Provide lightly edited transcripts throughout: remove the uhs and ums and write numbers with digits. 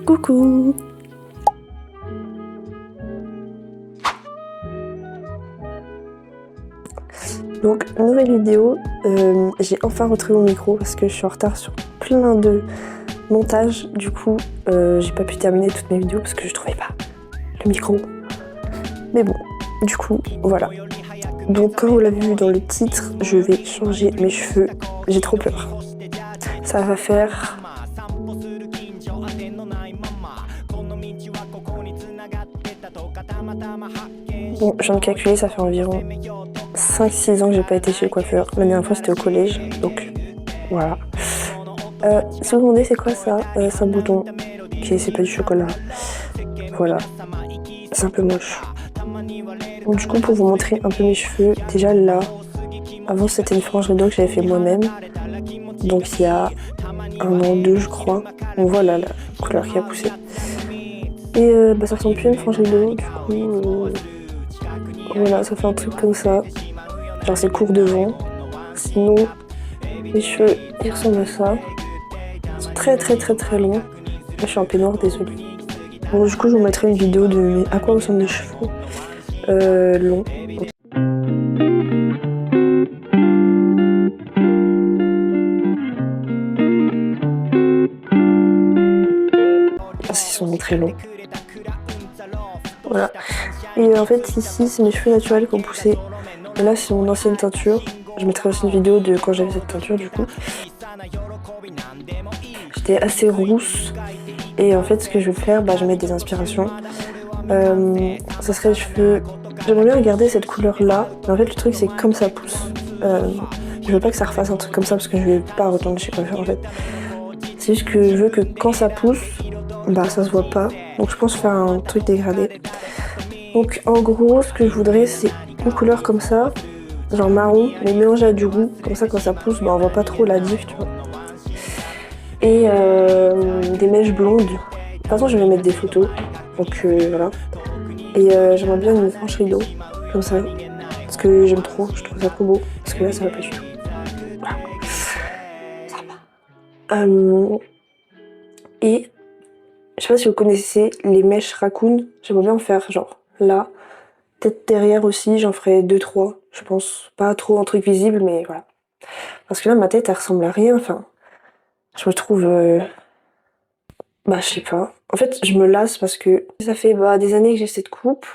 Coucou. Donc, nouvelle vidéo, j'ai enfin retrouvé mon micro parce que je suis en retard sur plein de montages. Du coup, j'ai pas pu terminer toutes mes vidéos parce que je trouvais pas le micro. Mais bon, du coup, voilà. Donc, comme vous l'avez vu dans le titre, je vais changer mes cheveux. J'ai trop peur. Ça va faire... Bon, je viens de calculer, ça fait environ 5-6 ans que j'ai pas été chez le coiffeur. La dernière fois, c'était au collège, donc voilà. Si vous vous demandez c'est quoi ça, c'est un bouton, c'est pas du chocolat. Voilà, c'est un peu moche. Donc du coup, pour vous montrer un peu mes cheveux, déjà là, avant c'était une frange rideau que j'avais fait moi-même. Donc il y a 1 an, 2 je crois. Donc voilà la couleur qui a poussé. Et ça ressemble plus à une frange rideau, du coup voilà, ça fait un truc comme ça. Genre c'est court devant. Sinon, les cheveux ils ressemblent à ça. Ils sont très longs. Là je suis en peignoir, désolée. Bon, du coup je vous mettrai une vidéo de à quoi ressemblent les cheveux longs. Parce qu'ils sont très longs. Voilà. Et en fait ici c'est mes cheveux naturels qui ont poussé. Et là c'est mon ancienne teinture. Je mettrai aussi une vidéo de quand j'avais cette teinture du coup. J'étais assez rousse. Et en fait ce que je vais faire, je vais mettre des inspirations. Ça serait les cheveux... J'aimerais bien regarder cette couleur là. Mais en fait le truc c'est comme ça pousse. Je veux pas que ça refasse un truc comme ça parce que je vais pas retourner chez coiffeur en fait. C'est juste que je veux que quand ça pousse, ça se voit pas. Donc je pense faire un truc dégradé. Donc en gros ce que je voudrais c'est une couleur comme ça, genre marron, mais mélangée à du roux. Comme ça quand ça pousse, on voit pas trop la diff, tu vois. Et des mèches blondes. De toute façon je vais mettre des photos. Donc voilà. Et j'aimerais bien une frange rideau, comme ça. Parce que j'aime trop, je trouve ça trop beau. Parce que là ça va pas du tout. Voilà. Ça va. Et je sais pas si vous connaissez les mèches raccoon. J'aimerais bien en faire genre là. Peut-être derrière aussi, j'en ferai 2-3, je pense. Pas trop un truc visible, mais voilà. Parce que là, ma tête, elle ressemble à rien. Enfin, je me trouve... je sais pas. En fait, je me lasse parce que ça fait des années que j'ai cette coupe.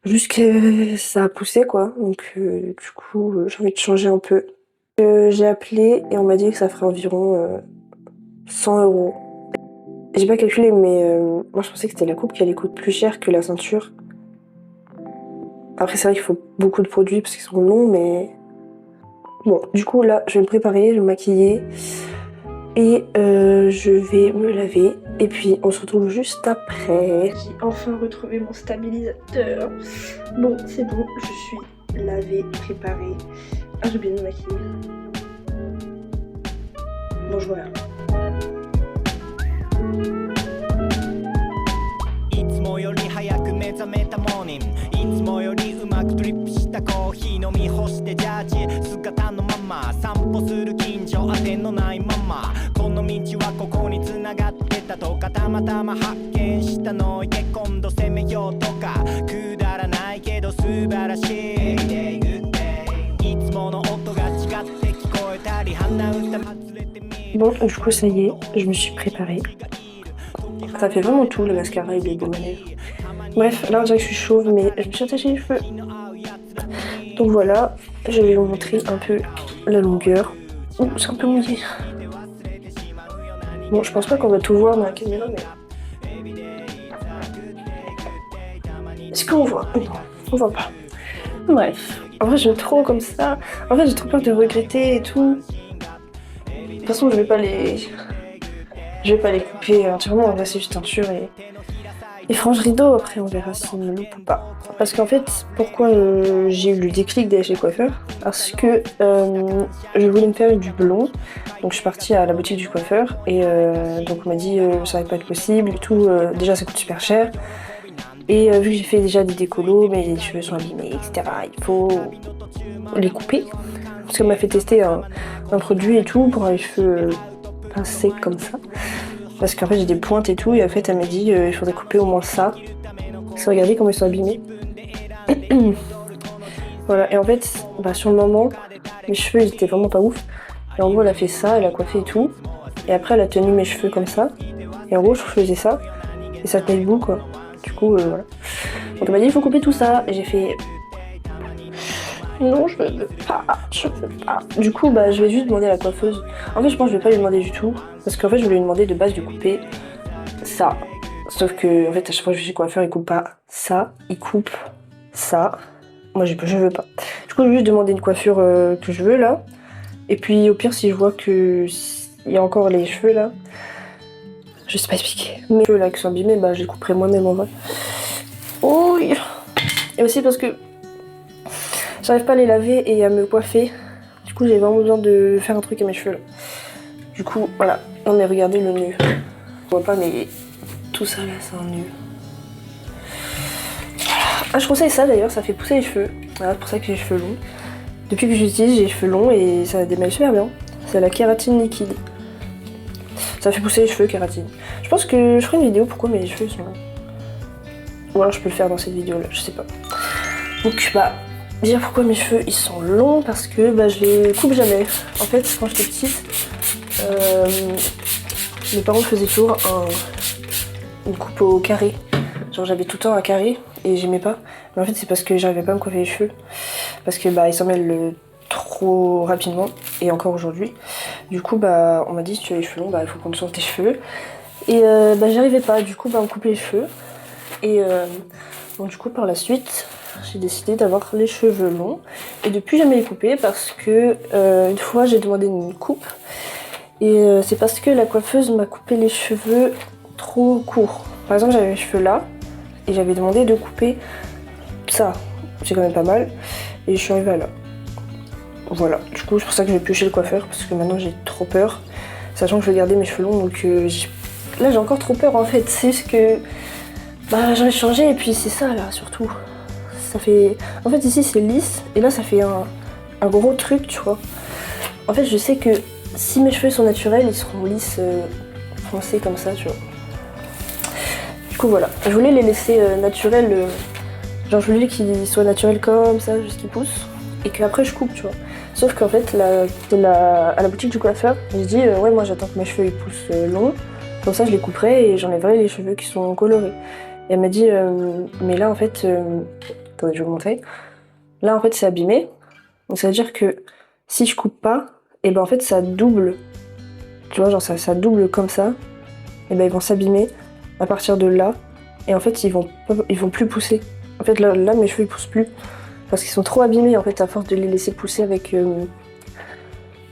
Juste que ça a poussé, quoi. Donc, du coup, j'ai envie de changer un peu. J'ai appelé et on m'a dit que ça ferait environ 100 €. J'ai pas calculé, mais moi, je pensais que c'était la coupe qui allait coûter plus cher que la ceinture. Après c'est vrai qu'il faut beaucoup de produits parce qu'ils sont longs, mais bon, du coup là je vais me préparer, je vais me maquiller et je vais me laver et puis on se retrouve juste après. J'ai enfin retrouvé mon stabilisateur. Bon, c'est bon, je suis lavée, préparée. Ah, j'ai oublié de me maquiller. Bon, je vois là. Bon, du coup ça y est, je me suis préparée. Ça fait vraiment tout, le mascara et les deux manières. Bref, là on dirait que je suis chauve, mais je me suis attachée les cheveux. Donc voilà, je vais vous montrer un peu la longueur. Ouh, c'est un peu mouillé. Bon, je pense pas qu'on va tout voir dans la caméra, mais... Est-ce qu'on voit? Non, on voit pas. Bref, en vrai j'aime trop comme ça. En fait j'ai trop peur de regretter et tout. De toute façon je vais pas les couper entièrement, en vrai c'est juste teinture et frange rideau, après on verra si on me loupe ou pas. Parce qu'en fait, pourquoi j'ai eu le déclic d'aller chez le coiffeur? Parce que je voulais me faire du blond, donc je suis partie à la boutique du coiffeur et donc on m'a dit ça va pas être possible et tout, déjà ça coûte super cher. Et vu que j'ai fait déjà des décolos, mais les cheveux sont abîmés, etc., il faut les couper. Parce qu'elle m'a fait tester un produit et tout pour les cheveux secs comme ça. Parce qu'en fait j'ai des pointes et tout, et en fait elle m'a dit il faudrait couper au moins ça. Parce que regardez comment ils sont abîmés. Voilà, et en fait, bah, sur le moment, mes cheveux ils étaient vraiment pas ouf. Et en gros elle a fait ça, elle a coiffé et tout. Et après elle a tenu mes cheveux comme ça. Et en gros je faisais ça, et ça tenait debout quoi. Du coup voilà. Donc elle m'a dit il faut couper tout ça, et j'ai fait... Non, je veux pas, je veux pas. Du coup, bah, je vais juste demander à la coiffeuse. En fait, je pense que je vais pas lui demander du tout. Parce qu'en fait, je voulais lui demander de base de couper ça. Sauf que, en fait, à chaque fois que je vais chez le coiffeur, il coupe pas ça, il coupe ça. Moi, je veux pas. Du coup, je vais juste demander une coiffure que je veux là. Et puis, au pire, si je vois que il y a encore les cheveux là, je sais pas expliquer. Mais les cheveux là qui sont abîmés, bah, je les couperai moi-même en vrai. Oh, et aussi parce que j'arrive pas à les laver et à me coiffer. Du coup, j'ai vraiment besoin de faire un truc à mes cheveux là. Du coup, voilà. Non mais regardez le nœud. On voit pas, mais tout ça là, c'est un nœud. Voilà. Ah, je conseille ça d'ailleurs, ça fait pousser les cheveux. Voilà, c'est pour ça que j'ai les cheveux longs. Depuis que j'utilise, j'ai les cheveux longs et ça démaille super bien. C'est la kératine liquide. Ça fait pousser les cheveux, kératine. Je pense que je ferai une vidéo pourquoi mes cheveux sont longs. Ou alors je peux le faire dans cette vidéo là, je sais pas. Donc bah, dire pourquoi mes cheveux ils sont longs, parce que bah, je les coupe jamais. En fait, quand j'étais petite, mes parents faisaient toujours une coupe au carré. Genre j'avais tout le temps un carré et j'aimais pas. Mais en fait c'est parce que j'arrivais pas à me coiffer les cheveux. Parce que bah ils s'en mêlent trop rapidement, et encore aujourd'hui. Du coup bah on m'a dit si tu as les cheveux longs, bah il faut prendre soin de tes cheveux. Et bah j'y arrivais pas, du coup bah on coupait les cheveux. Et donc du coup par la suite, j'ai décidé d'avoir les cheveux longs. Et depuis jamais les couper parce que une fois j'ai demandé une coupe. Et c'est parce que la coiffeuse m'a coupé les cheveux trop courts. Par exemple, j'avais les cheveux là, et j'avais demandé de couper ça. C'est quand même pas mal. Et je suis arrivée à là. Voilà. Du coup, c'est pour ça que j'ai plus chez le coiffeur, parce que maintenant j'ai trop peur. Sachant que je vais garder mes cheveux longs, donc là j'ai encore trop peur en fait. C'est juste que bah j'aurais changé, et puis c'est ça là surtout. Ça fait... En fait ici c'est lisse, et là ça fait un gros truc, tu vois. En fait je sais que si mes cheveux sont naturels, ils seront lisses, foncés comme ça, tu vois. Du coup voilà, je voulais les laisser naturels, genre je voulais qu'ils soient naturels comme ça, juste qu'ils poussent, et qu'après je coupe, tu vois. Sauf qu'en fait, à la boutique du coiffeur, j'ai dit ouais moi j'attends que mes cheveux ils poussent longs, comme ça je les couperai et j'enlèverai les cheveux qui sont colorés. Et elle m'a dit mais là en fait, attendez je vais vous montrer, là en fait c'est abîmé, donc ça veut dire que si je coupe pas, et ben en fait ça double, tu vois, genre ça double comme ça, et ben ils vont s'abîmer à partir de là, et en fait ils vont plus pousser. En fait là mes cheveux ils poussent plus, parce qu'ils sont trop abîmés en fait à force de les laisser pousser avec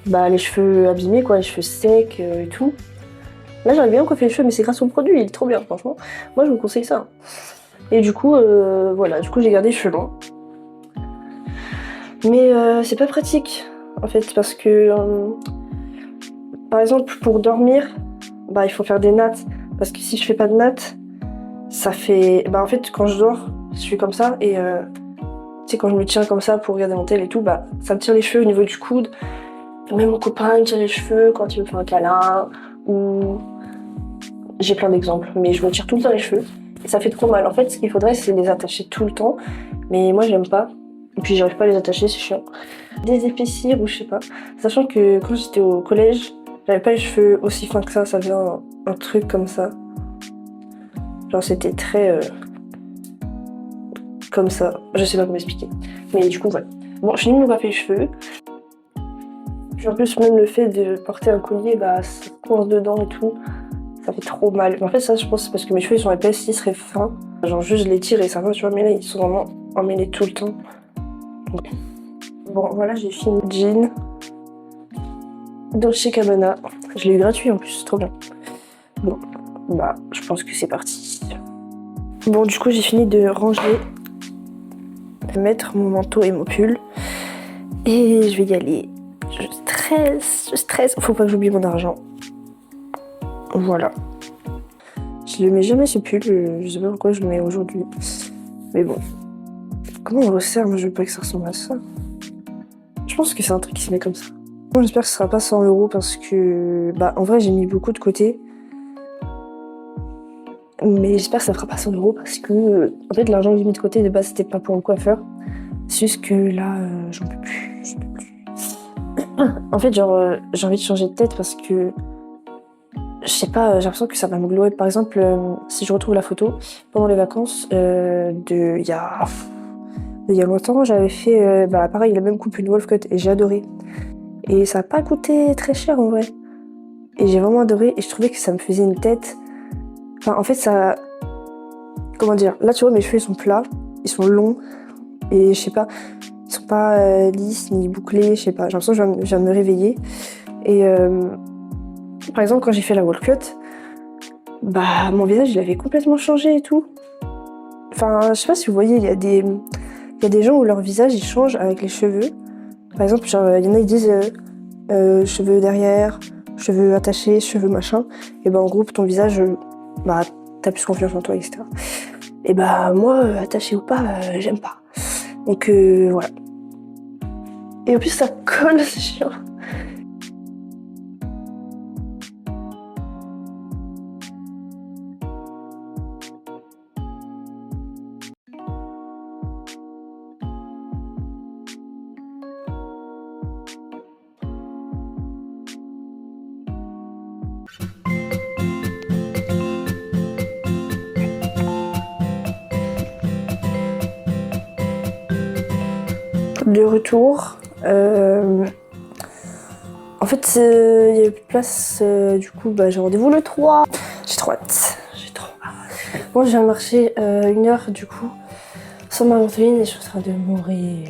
bah, les cheveux abîmés quoi, les cheveux secs et tout. Là j'arrive bien à coiffer les cheveux, mais c'est grâce au produit, il est trop bien franchement. Moi je vous conseille ça. Et du coup voilà, du coup j'ai gardé les cheveux longs. Mais c'est pas pratique en fait, parce que par exemple pour dormir, bah il faut faire des nattes, parce que si je fais pas de nattes, ça fait... Bah en fait quand je dors, je suis comme ça, et tu sais quand je me tiens comme ça pour regarder mon tel et tout, bah ça me tire les cheveux au niveau du coude. Même mon copain me tire les cheveux quand il me fait un câlin, ou... J'ai plein d'exemples, mais je me tire tout le temps les cheveux, et ça fait trop mal. En fait ce qu'il faudrait c'est les attacher tout le temps, mais moi j'aime pas, et puis j'arrive pas à les attacher, c'est chiant. Désépaissir ou je sais pas, sachant que quand j'étais au collège, j'avais pas les cheveux aussi fins que ça faisait un truc comme ça. Genre c'était très comme ça, je sais pas comment expliquer. Mais du coup voilà. Bon, je finis de me coiffer les cheveux. Puis en plus même le fait de porter un collier, bah ça coince dedans et tout, ça fait trop mal. Mais en fait ça je pense c'est parce que mes cheveux ils sont épais, s'ils seraient fins, genre juste je les tire et ça va, tu vois, mais là ils sont vraiment emmêlés tout le temps. Bon voilà, j'ai fini le jean Dolce Gabbana. Je l'ai eu gratuit en plus, c'est trop bien. Bon, bah je pense que c'est parti. Bon du coup j'ai fini de ranger, de mettre mon manteau et mon pull, et je vais y aller. Je stresse, faut pas que j'oublie mon argent. Voilà. Je le mets jamais ce pull, je sais pas pourquoi je le mets aujourd'hui. Mais bon. Comment on resserre? Moi je veux pas que ça ressemble à ça. Je pense que c'est un truc qui se met comme ça. Bon, j'espère que ce sera pas 100 € parce que... Bah en vrai j'ai mis beaucoup de côté. Mais j'espère que ça fera pas 100 € parce que en fait l'argent que j'ai mis de côté de base c'était pas pour le coiffeur. C'est juste que là j'en peux plus. En fait genre j'ai envie de changer de tête parce que je sais pas, j'ai l'impression que ça va me glower. Par exemple, si je retrouve la photo pendant les vacances il y a longtemps, j'avais fait pareil la même coupe, une wolf cut et j'ai adoré. Et ça a pas coûté très cher en vrai. Et j'ai vraiment adoré et je trouvais que ça me faisait une tête. Enfin en fait ça, comment dire, là tu vois mes cheveux ils sont plats, ils sont longs et je sais pas, ils sont pas lisses ni bouclés, je sais pas, j'ai l'impression que je viens de me réveiller. Et par exemple quand j'ai fait la wall cut, bah mon visage il avait complètement changé et tout. Enfin je sais pas si vous voyez, il y a des gens où leur visage il change avec les cheveux. Par exemple genre il y en a ils disent cheveux derrière, cheveux attachés, cheveux machin. Et bah en gros ton visage bah t'as plus confiance en toi, etc. Et bah moi attaché ou pas j'aime pas. Donc voilà. Et en plus ça colle, c'est chiant. De retour. En fait, il n'y avait plus de place, du coup, bah, j'ai rendez-vous le 3. J'ai trop hâte. J'ai trop hâte. Moi, je viens de marcher 1 heure, du coup, sans ma ventoline et je suis en train de mourir.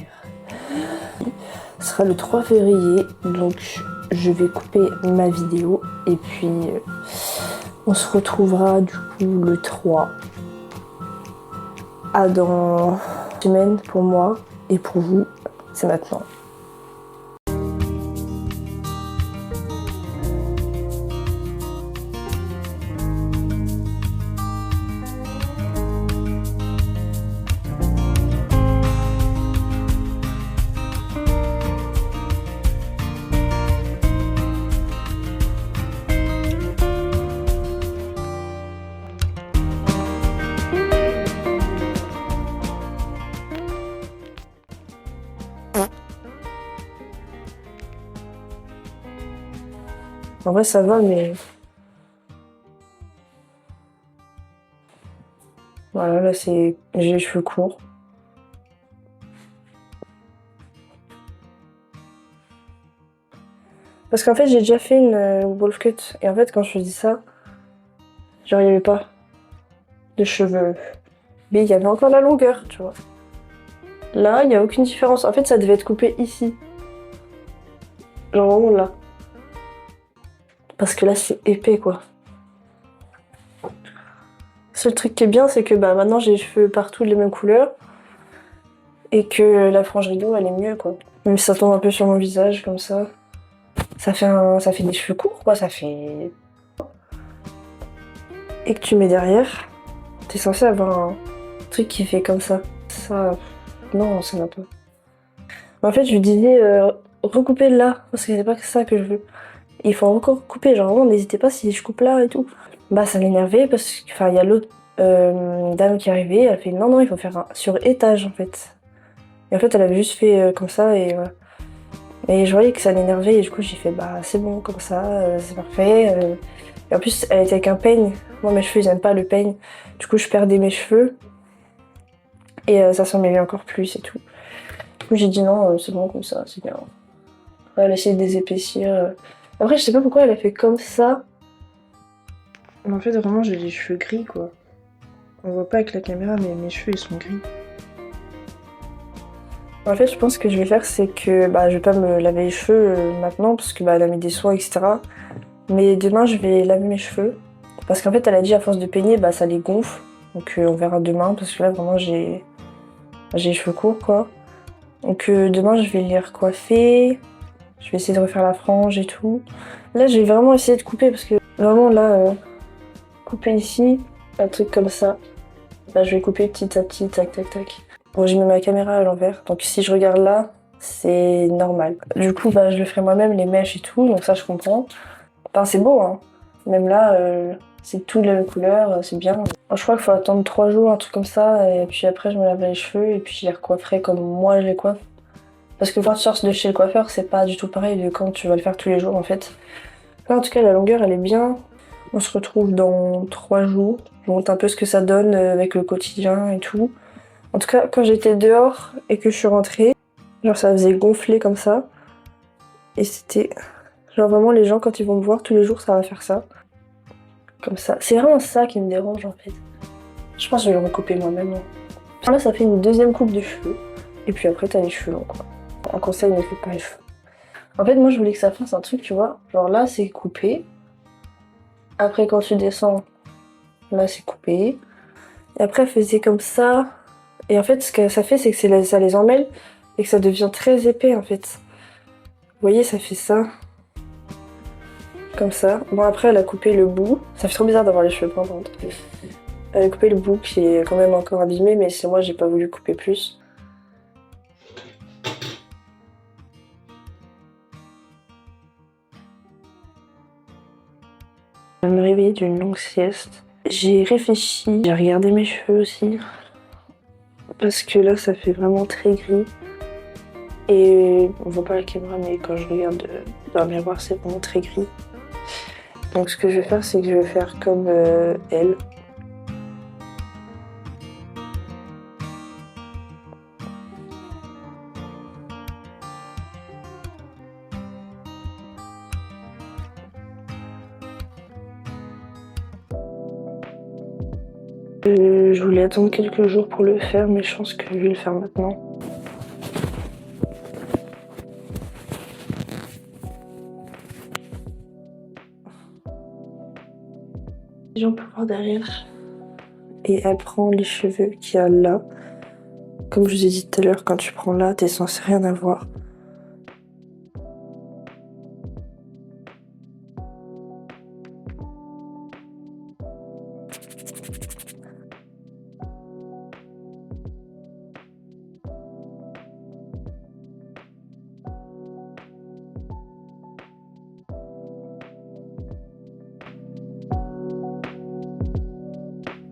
Ce sera le 3 février, donc je vais couper ma vidéo et puis on se retrouvera du coup le 3. À dans une semaine pour moi et pour vous, c'est maintenant. En vrai ça va mais voilà, là c'est j'ai les cheveux courts. Parce qu'en fait j'ai déjà fait une wolf cut et en fait quand je faisais ça, genre il n'y avait pas de cheveux. Mais il y avait encore la longueur, tu vois. Là, il n'y a aucune différence. En fait, ça devait être coupé ici. Genre vraiment là. Parce que là, c'est épais, quoi. Le seul truc qui est bien, c'est que bah, maintenant, j'ai les cheveux partout de la même couleur. Et que la frange rideau, elle est mieux, quoi. Même si ça tombe un peu sur mon visage, comme ça. Ça fait des cheveux courts, quoi. Ça fait... Et que tu mets derrière, t'es censé avoir un truc qui fait comme ça. Ça... Non, ça n'a pas. En fait, je lui disais recouper là, parce que c'est pas ça que je veux. Il faut encore couper, genre vraiment, n'hésitez pas si je coupe là et tout. Bah, ça m'énervait parce que, enfin, il y a l'autre dame qui est arrivée, elle fait non, non, il faut faire sur étage en fait. Et en fait, elle avait juste fait comme ça et voilà. Et je voyais que ça l'énervait et du coup, j'ai fait bah, c'est bon, comme ça, c'est parfait. Et en plus, elle était avec un peigne. Moi, mes cheveux, ils aiment pas le peigne. Du coup, je perdais mes cheveux et ça s'en mêlait encore plus et tout. Du coup, j'ai dit non, c'est bon comme ça, c'est bien. Elle a essayé de les épaissir. Après, je sais pas pourquoi elle a fait comme ça. Mais en fait, vraiment, j'ai les cheveux gris, quoi. On voit pas avec la caméra, mais mes cheveux, ils sont gris. En fait, je pense que je vais faire, c'est que bah, je vais pas me laver les cheveux maintenant, parce que bah, elle a mis des soins, etc. Mais demain, je vais laver mes cheveux. Parce qu'en fait, elle a dit, à force de peigner, bah, ça les gonfle. Donc, on verra demain, parce que là, vraiment, j'ai les cheveux courts, quoi. Donc, demain, je vais les recoiffer. Je vais essayer de refaire la frange et tout. Là, j'ai vraiment essayé de couper parce que vraiment là, couper ici, un truc comme ça. Là, je vais couper petit à petit, tac, tac, tac. Bon, j'ai mis ma caméra à l'envers, donc si je regarde là, c'est normal. Du coup, bah, je le ferai moi-même, les mèches et tout, donc ça, je comprends. Enfin, c'est beau, hein. Même là, c'est toutes les mêmes couleurs, c'est bien. Je crois qu'il faut attendre 3 jours, un truc comme ça, et puis après je me lave les cheveux et puis je les recoifferai comme moi je les coiffe. Parce que quand tu sors de chez le coiffeur, c'est pas du tout pareil de quand tu vas le faire tous les jours en fait. Là, en tout cas, la longueur elle est bien. On se retrouve dans 3 jours. Je montre un peu ce que ça donne avec le quotidien et tout. En tout cas, quand j'étais dehors et que je suis rentrée, genre ça faisait gonfler comme ça. Et c'était... Genre vraiment les gens quand ils vont me voir tous les jours ça va faire ça. Comme ça. C'est vraiment ça qui me dérange en fait. Je pense que je vais le recouper moi-même. Là ça fait une deuxième coupe de cheveux. Et puis après t'as les cheveux longs quoi. Un conseil, ne fais pas les cheveux. En fait moi je voulais que ça fasse un truc tu vois. Genre là c'est coupé. Après quand tu descends, là c'est coupé. Et après faisait comme ça. Et en fait ce que ça fait c'est que ça les emmêle. Et que ça devient très épais en fait. Vous voyez ça fait ça. Comme ça. Bon après elle a coupé le bout. Ça fait trop bizarre d'avoir les cheveux pendants. Elle a coupé le bout qui est quand même encore abîmé, mais c'est moi j'ai pas voulu couper plus. Je vais me réveiller d'une longue sieste. J'ai réfléchi, j'ai regardé mes cheveux aussi. Parce que là ça fait vraiment très gris. Et on voit pas la caméra mais quand je regarde dans le miroir c'est vraiment très gris. Donc ce que je vais faire c'est que je vais faire comme elle. Je voulais attendre quelques jours pour le faire mais je pense que je vais le faire maintenant. On peut voir derrière. Et elle prend les cheveux qu'il y a là. Comme je vous ai dit tout à l'heure, quand tu prends là, t'es censé rien avoir.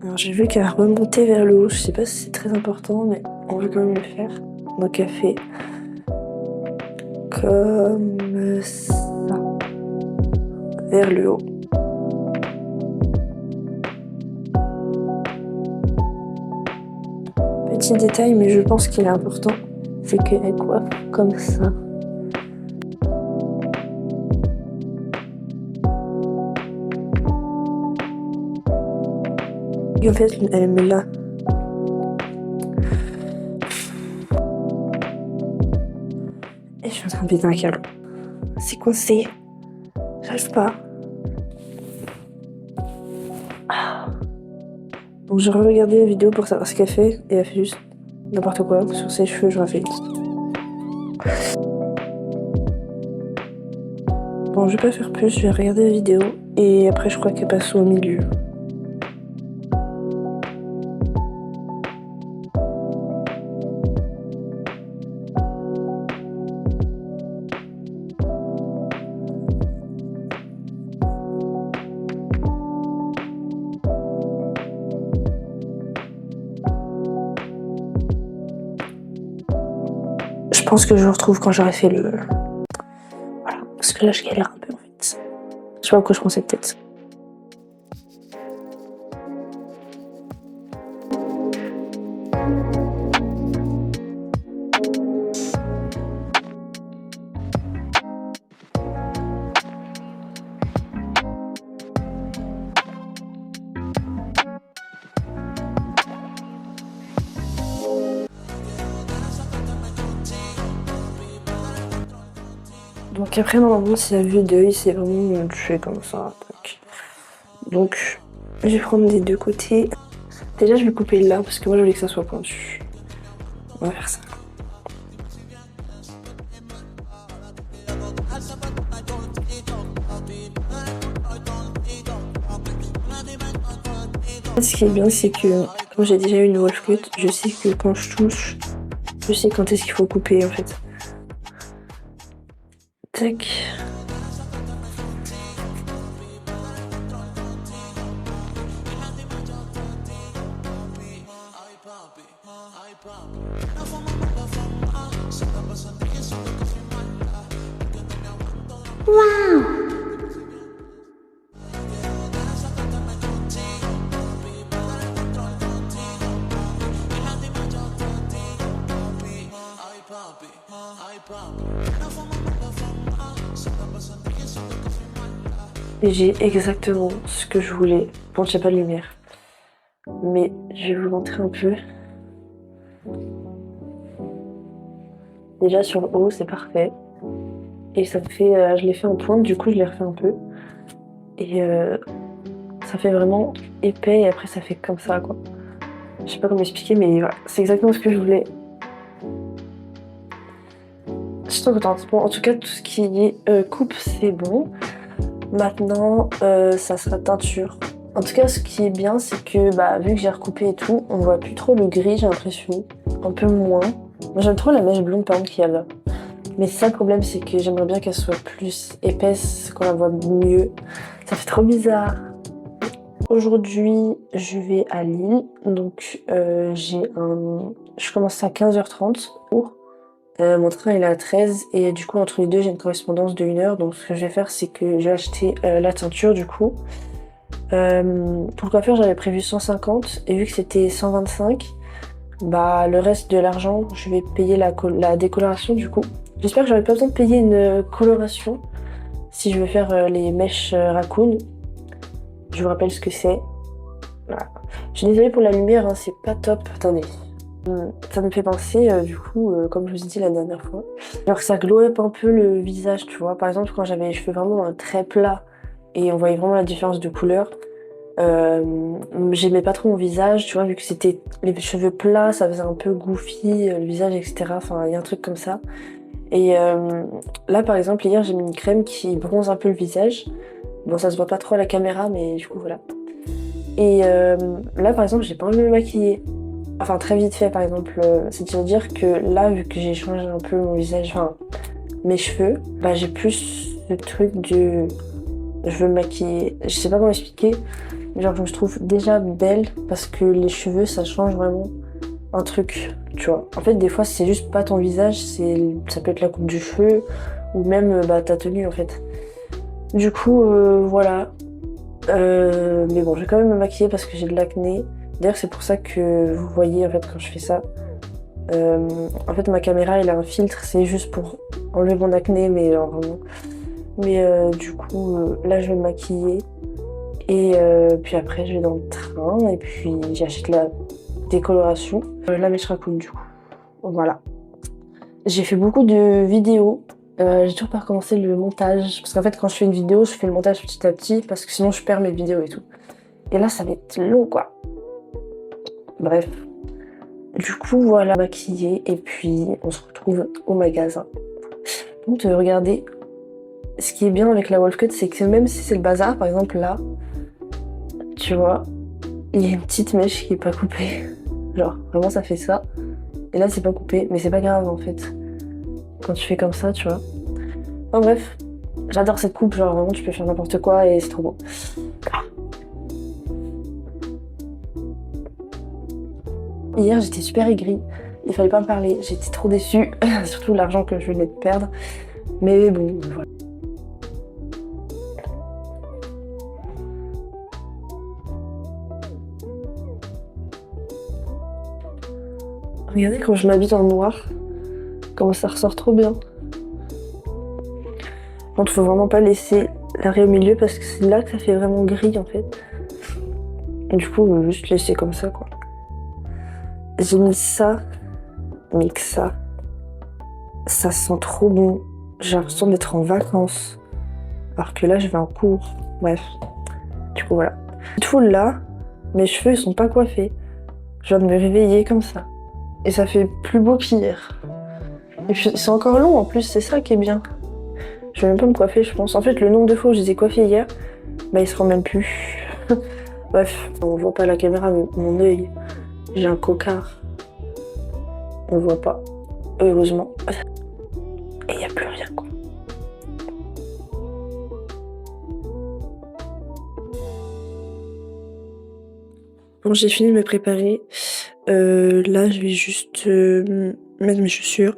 Alors j'ai vu qu'elle remontait vers le haut, je sais pas si c'est très important, mais on veut quand même le faire. Donc elle fait comme ça, vers le haut. Petit détail, mais je pense qu'il est important, c'est qu'elle coiffe comme ça. Et en fait, elle me l'a. Et je suis en train de péter un câble. C'est coincé. J'arrive pas. Donc j'ai re-regardé la vidéo pour savoir ce qu'elle fait. Et elle fait juste n'importe quoi. Sur ses cheveux, j'aurais fait. Bon, je vais pas faire plus. Je vais regarder la vidéo. Et après, je crois qu'elle passe au milieu. Je pense que je le retrouve quand j'aurai fait le... Voilà, parce que là je galère un peu en fait. Je sais pas pourquoi je prends cette tête. Donc après normalement c'est la vue d'œil, c'est vraiment tué comme ça. Donc je vais prendre des deux côtés. Déjà je vais couper là parce que moi je voulais que ça soit pointu. On va faire ça. Ce qui est bien c'est que comme j'ai déjà eu une wolf cut, je sais que quand je touche, je sais quand est-ce qu'il faut couper en fait. Tac. Et j'ai exactement ce que je voulais. Bon, j'ai pas de lumière. Mais je vais vous montrer un peu. Déjà sur le haut, c'est parfait. Et ça fait, je l'ai fait en pointe, du coup je l'ai refait un peu. Et ça fait vraiment épais et après ça fait comme ça quoi. Je sais pas comment expliquer mais voilà, c'est exactement ce que je voulais. Je suis trop contente. Bon, en tout cas, tout ce qui est coupe, c'est bon. Maintenant, ça sera teinture. En tout cas, ce qui est bien, c'est que bah, vu que j'ai recoupé et tout, on voit plus trop le gris, j'ai l'impression. Un peu moins. Moi, j'aime trop la mèche blonde, par exemple, qu'il y a là. Mais ça, le problème, c'est que j'aimerais bien qu'elle soit plus épaisse, qu'on la voit mieux. Ça fait trop bizarre. Aujourd'hui, je vais à Lille. Donc, je commence à 15h30 pour. Mon train il est à 13 et du coup entre les deux j'ai une correspondance de 1 heure, donc ce que je vais faire c'est que j'ai acheté la teinture du coup. Pour le coiffeur j'avais prévu 150 et vu que c'était 125, bah le reste de l'argent je vais payer la décoloration du coup. J'espère que j'aurai pas besoin de payer une coloration si je veux faire les mèches raccoon. Je vous rappelle ce que c'est. Voilà. Je suis désolée pour la lumière, hein, c'est pas top. Attendez. Ça me fait penser, du coup, comme je vous ai dit la dernière fois, genre que ça glow up un peu le visage, tu vois. Par exemple, quand j'avais les cheveux vraiment très plats et on voyait vraiment la différence de couleur, j'aimais pas trop mon visage, tu vois, vu que c'était les cheveux plats, ça faisait un peu goofy, le visage, etc. Enfin, il y a un truc comme ça. Et là, par exemple, hier, j'ai mis une crème qui bronze un peu le visage. Bon, ça se voit pas trop à la caméra, mais du coup, voilà. Et là, par exemple, j'ai pas envie de me maquiller. Enfin, très vite fait, par exemple. C'est-à-dire que là, vu que j'ai changé un peu mon visage, enfin, mes cheveux, bah j'ai plus ce truc de... Je veux me maquiller. Je sais pas comment expliquer. Genre, je me trouve déjà belle parce que les cheveux, ça change vraiment un truc, tu vois. En fait, des fois, c'est juste pas ton visage, ça peut être la coupe du cheveu ou même bah, ta tenue, en fait. Du coup, voilà. Mais bon, je vais quand même me maquiller parce que j'ai de l'acné. D'ailleurs, c'est pour ça que vous voyez en fait quand je fais ça. En fait, ma caméra, elle a un filtre, c'est juste pour enlever mon acné, mais alors vraiment. Mais du coup, là, je vais me maquiller. Et puis après, je vais dans le train et puis j'achète la décoloration. La mèche raccoon, du coup. Voilà. J'ai fait beaucoup de vidéos. J'ai toujours pas recommencé le montage. Parce qu'en fait, quand je fais une vidéo, je fais le montage petit à petit parce que sinon, je perds mes vidéos et tout. Et là, ça va être long, quoi. Bref. Du coup, voilà, maquillée, et puis on se retrouve au magasin. Donc, regardez, ce qui est bien avec la Wolf Cut, c'est que même si c'est le bazar, par exemple là, tu vois, il y a une petite mèche qui est pas coupée. Genre, vraiment, ça fait ça. Et là, c'est pas coupé, mais c'est pas grave en fait. Quand tu fais comme ça, tu vois. Enfin bref, j'adore cette coupe, genre vraiment, tu peux faire n'importe quoi et c'est trop beau. Hier, j'étais super aigrie. Il fallait pas me parler. J'étais trop déçue. Surtout l'argent que je venais de perdre. Mais bon, voilà. Regardez quand je m'habille en noir. Comment ça ressort trop bien. Bon, faut vraiment pas laisser l'arrêt au milieu parce que c'est là que ça fait vraiment gris en fait. Et du coup, on va juste laisser comme ça quoi. J'ai mis ça, mais que ça sent trop bon. J'ai l'impression d'être en vacances. Alors que là, je vais en cours. Bref. Du coup, voilà. Tout là, mes cheveux, ils sont pas coiffés. Je viens de me réveiller comme ça. Et ça fait plus beau qu'hier. Et puis, c'est encore long en plus, c'est ça qui est bien. Je vais même pas me coiffer, je pense. En fait, le nombre de fois où je les ai coiffés hier, bah, il se rend même plus. Bref, on voit pas la caméra, mais mon œil, j'ai un cocard. On voit pas. Heureusement. Et il n'y a plus rien, quoi. Bon, j'ai fini de me préparer. Là, je vais juste mettre mes chaussures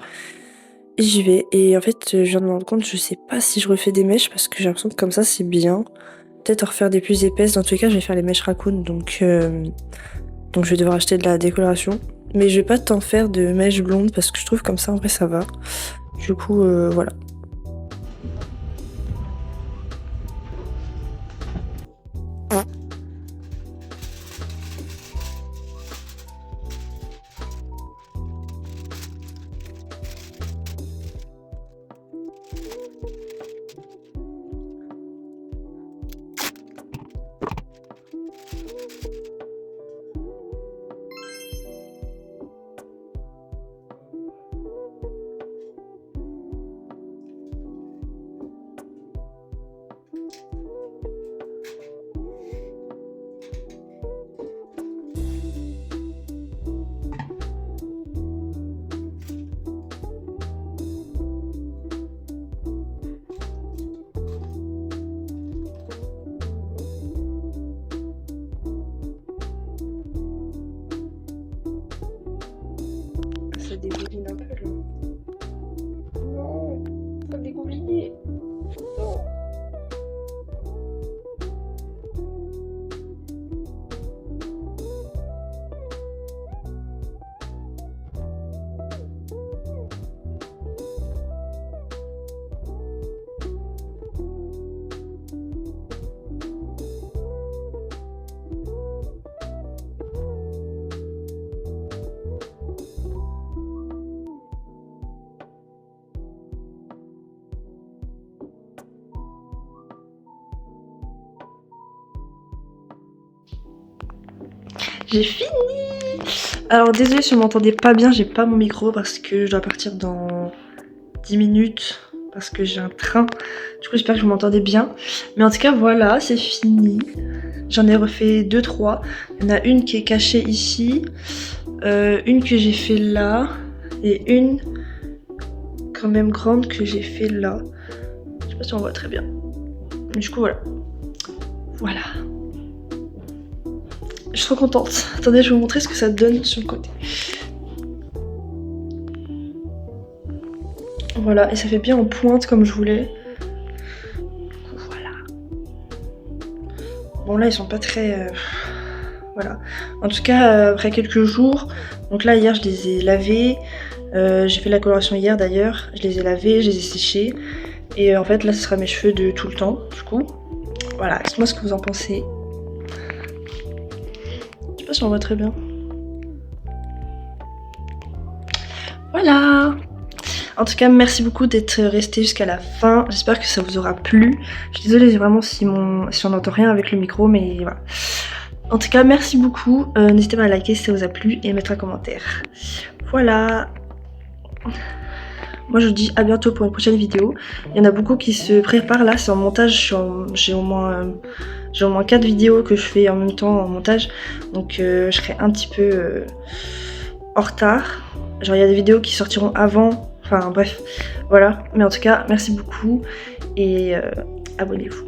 et j'y vais. Et en fait, je viens de me rendre compte, je sais pas si je refais des mèches parce que j'ai l'impression que comme ça, c'est bien. Peut-être en refaire des plus épaisses. Dans tous les cas, je vais faire les mèches raccoon, donc je vais devoir acheter de la décoloration. Mais je vais pas tant faire de mèches blondes parce que je trouve comme ça, en vrai, ça va. Du coup, voilà. Ça dégouline un peu là. Non, ça dégouline. Non. J'ai fini. Alors désolée si vous m'entendez pas bien, j'ai pas mon micro parce que je dois partir dans 10 minutes parce que j'ai un train. Du coup j'espère que vous m'entendez bien. Mais en tout cas voilà, c'est fini. J'en ai refait 2-3. Il y en a une qui est cachée ici, une que j'ai fait là et une quand même grande que j'ai fait là. Je sais pas si on voit très bien. Du coup voilà. Voilà. Je suis trop contente. Attendez, je vais vous montrer ce que ça donne sur le côté. Voilà, et ça fait bien en pointe comme je voulais. Voilà. Bon là, ils sont pas très... Voilà. En tout cas, après quelques jours, donc là, hier, je les ai lavés. J'ai fait la coloration hier d'ailleurs. Je les ai lavés, je les ai séchés. Et en fait, là, ce sera mes cheveux de tout le temps, du coup. Voilà, dites-moi ce que vous en pensez. Je sais pas si on voit très bien. Voilà. En tout cas, merci beaucoup d'être resté jusqu'à la fin. J'espère que ça vous aura plu. Je suis désolée vraiment si on n'entend rien avec le micro, mais voilà. En tout cas, merci beaucoup. N'hésitez pas à liker si ça vous a plu et mettre un commentaire. Voilà. Moi, je vous dis à bientôt pour une prochaine vidéo. Il y en a beaucoup qui se préparent là. C'est en montage. J'ai au moins 4 vidéos que je fais en même temps en montage. Donc, je serai un petit peu en retard. Genre, il y a des vidéos qui sortiront avant. Enfin, bref. Voilà. Mais en tout cas, merci beaucoup. Et abonnez-vous.